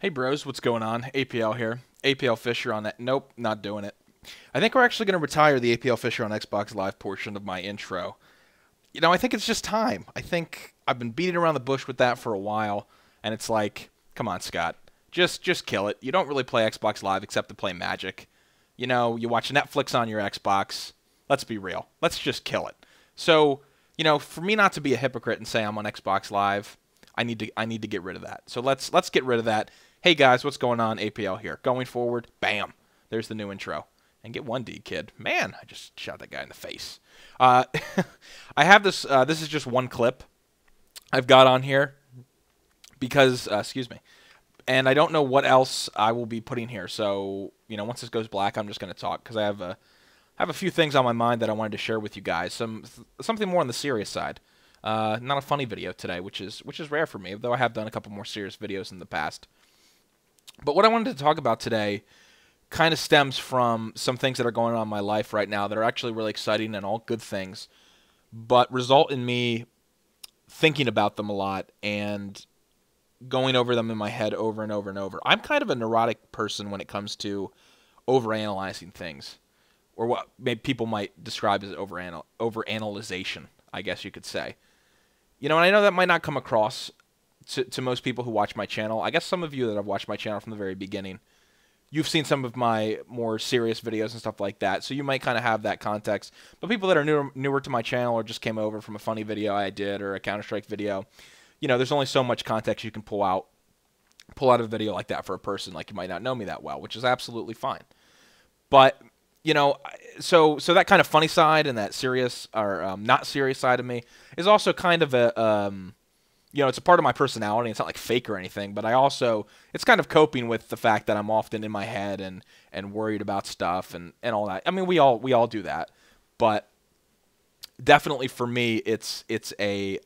Hey bros, what's going on? APL here. APL Fisher on that. Nope, not doing it. I think we're actually going to retire the APL Fisher on Xbox Live portion of my intro. I think it's just time. I think I've been beating around the bush with that for a while, and it's like, come on, Scott. Just kill it. You don't really play Xbox Live except to play Magic. You watch Netflix on your Xbox. Let's be real. Let's just kill it. So, for me not to be a hypocrite and say I'm on Xbox Live, I need to get rid of that. So let's get rid of that. Hey guys, what's going on? APL here. Going forward, bam. There's the new intro. And get 1D, kid. Man, I just shot that guy in the face. I have this. This is just one clip I've got on here because, excuse me, and I don't know what else I will be putting here. So, once this goes black, I'm just going to talk because I have a few things on my mind that I wanted to share with you guys. Something more on the serious side. Not a funny video today, which is rare for me, though I have done a couple more serious videos in the past. But what I wanted to talk about today kind of stems from some things that are going on in my life right now that are actually really exciting and all good things, but result in me thinking about them a lot and going over them in my head over and over and over. I'm kind of a neurotic person when it comes to overanalyzing things, or what maybe people might describe as overanalyzation, I guess you could say. And I know that might not come across to most people who watch my channel. I guess some of you that have watched my channel from the very beginning, you've seen some of my more serious videos and stuff like that, so you might kind of have that context. But people that are newer to my channel or just came over from a funny video I did or a Counter-Strike video, there's only so much context you can pull out of a video like that for a person. Like, you might not know me that well, which is absolutely fine. But, so that kind of funny side and that serious or not serious side of me is also kind of a... it's a part of my personality. It's not like fake or anything, but it's kind of coping with the fact that I'm often in my head and worried about stuff and all that. I mean, we all do that, but definitely for me, it's a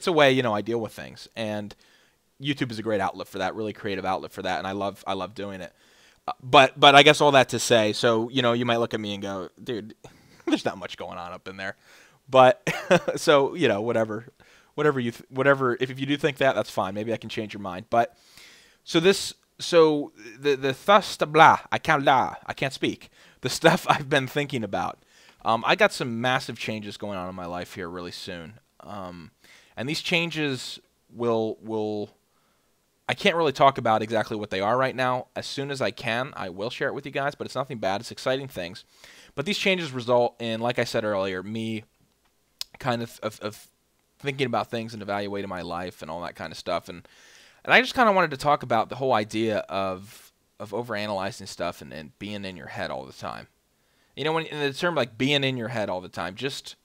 way, I deal with things, and YouTube is a great outlet for that, really creative outlet for that, and I love doing it. But I guess all that to say, so, you might look at me and go, dude, there's not much going on up in there, but so, whatever. If you do think that, that's fine. Maybe I can change your mind. But the blah, I can't speak. The stuff I've been thinking about. I got some massive changes going on in my life here really soon. And these changes I can't really talk about exactly what they are right now. As soon as I can, I will share it with you guys, but it's nothing bad. It's exciting things. But these changes result in, like I said earlier, me kind of thinking about things and evaluating my life and all that kind of stuff. And I just kind of wanted to talk about the whole idea of overanalyzing stuff and being in your head all the time. When in the term like being in your head all the time, just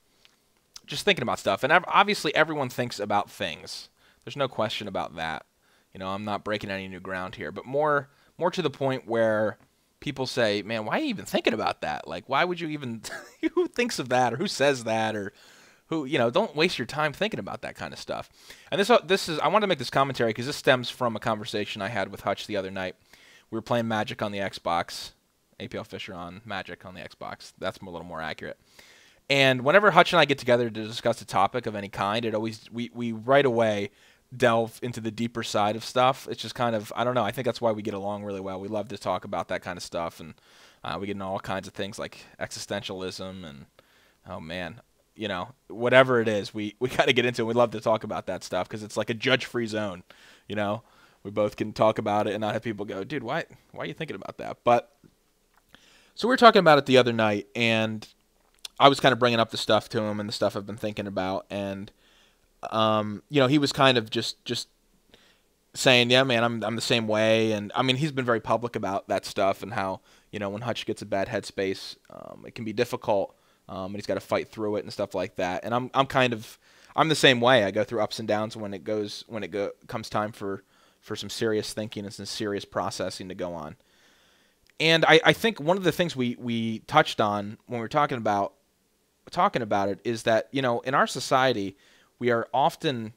thinking about stuff. And obviously everyone thinks about things. There's no question about that. I'm not breaking any new ground here, but more to the point where people say, man, why are you even thinking about that? Like, why would you even, who thinks of that, or who says that, or who, don't waste your time thinking about that kind of stuff. And this is, I want to make this commentary because this stems from a conversation I had with Hutch the other night. We were playing Magic on the Xbox, APL Fisher on Magic on the Xbox. That's a little more accurate. And whenever Hutch and I get together to discuss a topic of any kind, we right away delve into the deeper side of stuff. It's just kind of, I don't know, I think that's why we get along really well. We love to talk about that kind of stuff, and we get into all kinds of things like existentialism and, oh man, whatever it is, we got to get into it. We love to talk about that stuff because it's like a judge-free zone. We both can talk about it and not have people go, dude, why are you thinking about that? But so we were talking about it the other night, and I was kind of bringing up the stuff to him and the stuff I've been thinking about, and he was kind of just saying, yeah, man, I'm the same way. And I mean, he's been very public about that stuff and how, when Hutch gets a bad headspace, it can be difficult. And he's got to fight through it and stuff like that. And I'm the same way. I go through ups and downs when it comes time for some serious thinking and some serious processing to go on. And I think one of the things we touched on when we were talking about it is that, in our society, we are often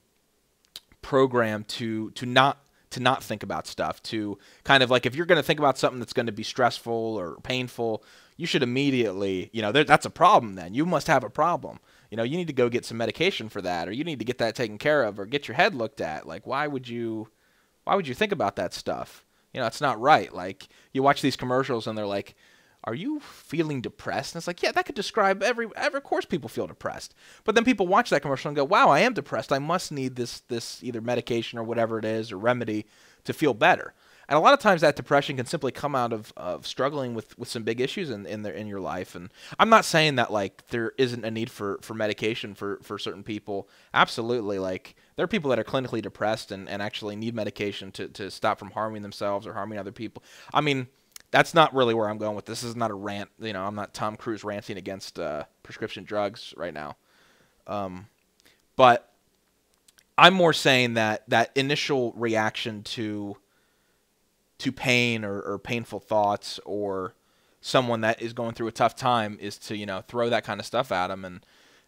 programmed to not think about stuff, to kind of like, if you're going to think about something that's going to be stressful or painful, you should immediately, that's a problem then. You must have a problem. You need to go get some medication for that, or you need to get that taken care of, or get your head looked at. Like, why would you think about that stuff? You know, it's not right. Like, you watch these commercials and they're like, are you feeling depressed? And it's like, yeah, that could describe of course people feel depressed. But then people watch that commercial and go, wow, I am depressed. I must need this either medication or whatever it is or remedy to feel better. And a lot of times that depression can simply come out of struggling with some big issues in your life. And I'm not saying that like there isn't a need for medication for certain people. Absolutely. Like, there are people that are clinically depressed and actually need medication to stop from harming themselves or harming other people. I mean, that's not really where I'm going with this. This is not a rant. You know, I'm not Tom Cruise ranting against prescription drugs right now. But I'm more saying that initial reaction to pain or painful thoughts or someone that is going through a tough time is to, you know, throw that kind of stuff at them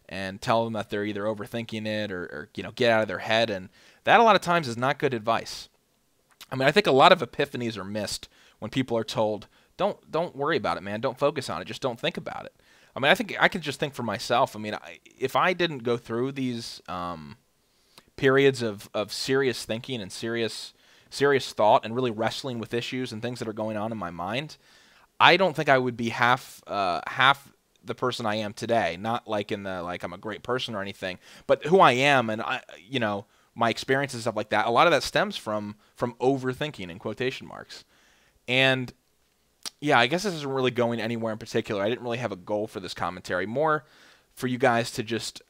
and tell them that they're either overthinking it or you know, get out of their head. And that a lot of times is not good advice. I mean, I think a lot of epiphanies are missed when people are told, don't worry about it, man. Don't focus on it. Just don't think about it. I mean, I think I can just think for myself. I mean, if I didn't go through these periods of serious thinking and serious thought and really wrestling with issues and things that are going on in my mind, I don't think I would be half the person I am today. Not like in the like I'm a great person or anything, but who I am and you know, my experiences and stuff like that. A lot of that stems from overthinking in quotation marks. And yeah, I guess this isn't really going anywhere in particular. I didn't really have a goal for this commentary. More for you guys to just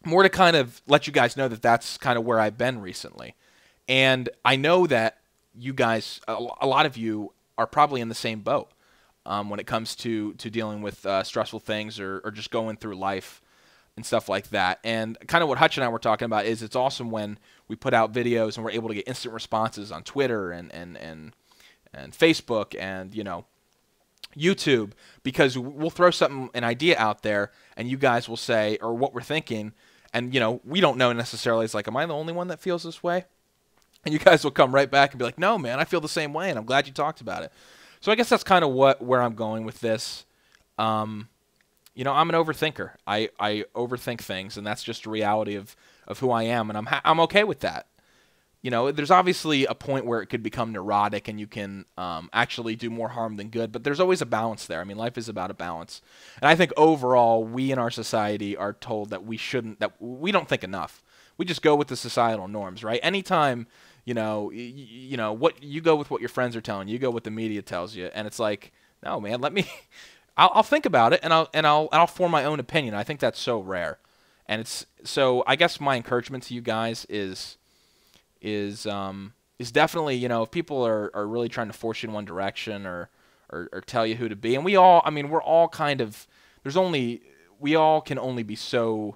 more to kind of let you guys know that that's kind of where I've been recently. And I know that you guys, a lot of you, are probably in the same boat when it comes to dealing with stressful things or just going through life and stuff like that. And kind of what Hutch and I were talking about is it's awesome when we put out videos and we're able to get instant responses on Twitter and Facebook and, you know, YouTube, because we'll throw an idea out there and you guys will say, or what we're thinking, and, you know, we don't know necessarily. It's like, am I the only one that feels this way? And you guys will come right back and be like, no, man, I feel the same way, and I'm glad you talked about it. So I guess that's kind of where I'm going with this. You know, I'm an overthinker. I overthink things, and that's just a reality of who I am, and I'm okay with that. You know, there's obviously a point where it could become neurotic and you can actually do more harm than good, but there's always a balance there. I mean, life is about a balance. And I think overall, we in our society are told that we don't think enough. We just go with the societal norms, right? Anytime, you know, what you go with what your friends are telling you, you go with the media tells you, and it's like, no, man, I'll think about it and I'll form my own opinion. I think that's so rare. And so I guess my encouragement to you guys is definitely, you know, if people are really trying to force you in one direction or tell you who to be, and we all, I mean, we're all kind of, we all can only be so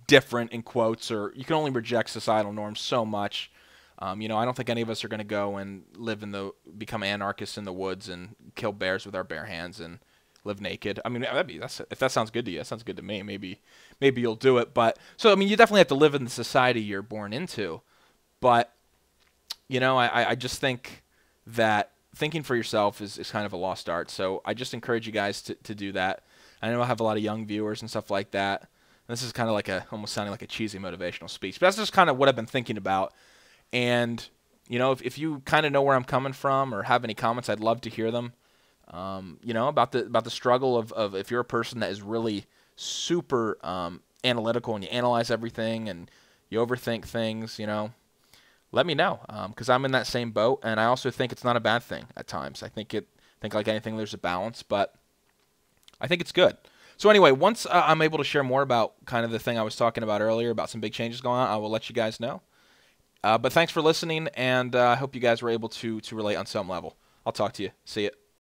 different in quotes, or you can only reject societal norms so much. You know, I don't think any of us are going to go and become anarchists in the woods and kill bears with our bare hands and live naked. I mean, if that sounds good to you, that sounds good to me. Maybe you'll do it. But so I mean, you definitely have to live in the society you're born into. But you know, I just think that thinking for yourself is kind of a lost art. So I just encourage you guys to do that. I know I have a lot of young viewers and stuff like that. This is kind of like almost sounding like a cheesy motivational speech, but that's just kind of what I've been thinking about. And you know, if you kind of know where I'm coming from or have any comments, I'd love to hear them. You know, about the struggle of if you're a person that is really super analytical and you analyze everything and you overthink things, you know, let me know, because I'm in that same boat, and I also think it's not a bad thing at times. I think like anything, there's a balance, but I think it's good. So anyway, once I'm able to share more about kind of the thing I was talking about earlier about some big changes going on, I will let you guys know. But thanks for listening, and I hope you guys were able to relate on some level. I'll talk to you. See ya.